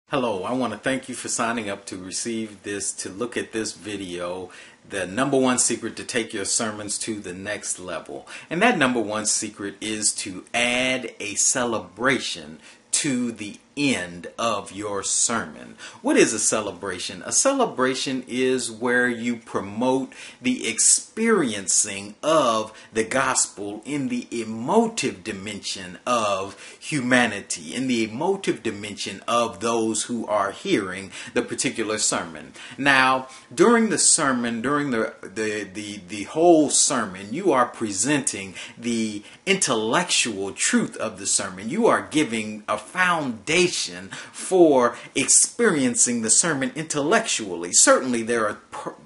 Hello, I want to thank you for signing up to receive this, to look at this video, the number one secret to take your sermons to the next level. And that number one secret is to add a celebration to the end of your sermon. What is a celebration? A celebration is where you promote the experiencing of the gospel in the emotive dimension of humanity, in the emotive dimension of those who are hearing the particular sermon. Now, during the sermon, during the whole sermon, you are presenting the intellectual truth of the sermon. You are giving a foundation for experiencing the sermon intellectually. Certainly there are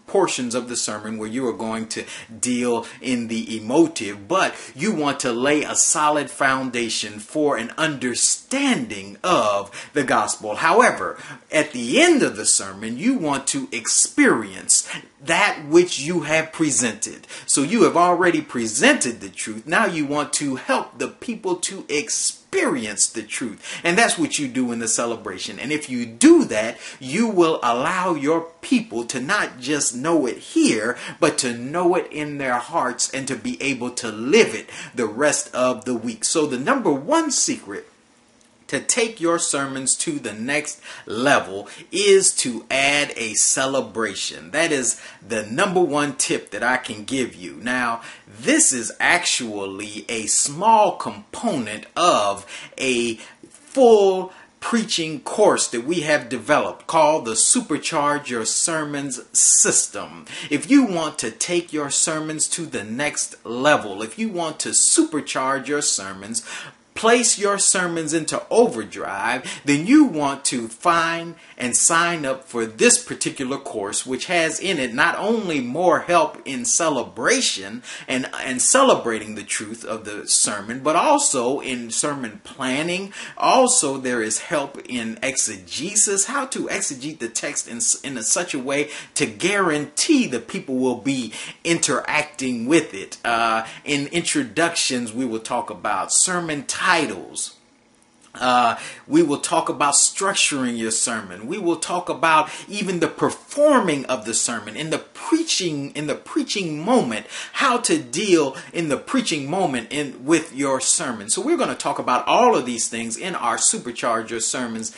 portions of the sermon where you are going to deal in the emotive, but you want to lay a solid foundation for an understanding of the gospel. However, at the end of the sermon, you want to experience that which you have presented. So you have already presented the truth. Now you want to help the people to experience the truth. And that's what you do in the celebration. And if you do that, you will allow your people to not just know it here, but to know it in their hearts and to be able to live it the rest of the week. So the number one secret to take your sermons to the next level is to add a celebration. That is the number one tip that I can give you. Now, this is actually a small component of a full preaching course that we have developed called the Supercharge Your Sermons system. If you want to take your sermons to the next level, if you want to supercharge your sermons, place your sermons into overdrive, then you want to find and sign up for this particular course, which has in it not only more help in celebration and celebrating the truth of the sermon, but also in sermon planning. Also, there is help in exegesis, how to exegete the text in such a way to guarantee that people will be interacting with it. In introductions, we will talk about sermon titles. We will talk about structuring your sermon. We will talk about even the performing of the sermon in the preaching moment, how to deal in the preaching moment with your sermon. So we're going to talk about all of these things in our Supercharge Your Sermons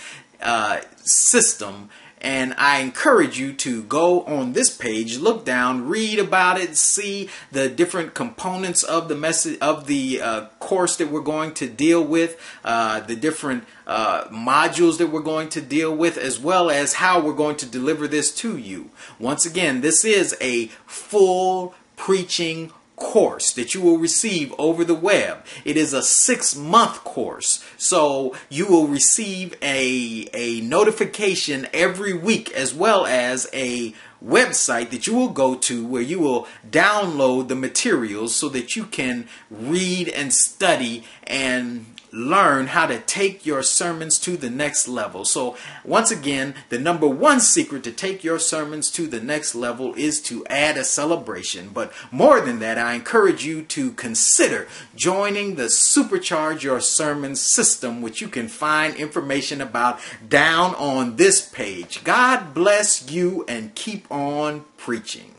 system. And I encourage you to go on this page, look down, read about it, see the different components of the message of the course that we're going to deal with, the different modules that we're going to deal with, as well as how we're going to deliver this to you. Once again, this is a full preaching course that you will receive over the web. It is a 6-month course, so you will receive a notification every week, as well as a website that you will go to where you will download the materials so that you can read and study and learn how to take your sermons to the next level. So once again, the number one secret to take your sermons to the next level is to add a celebration. But more than that, I encourage you to consider joining the Supercharge Your Sermons system, which you can find information about down on this page. God bless you and keep on preaching.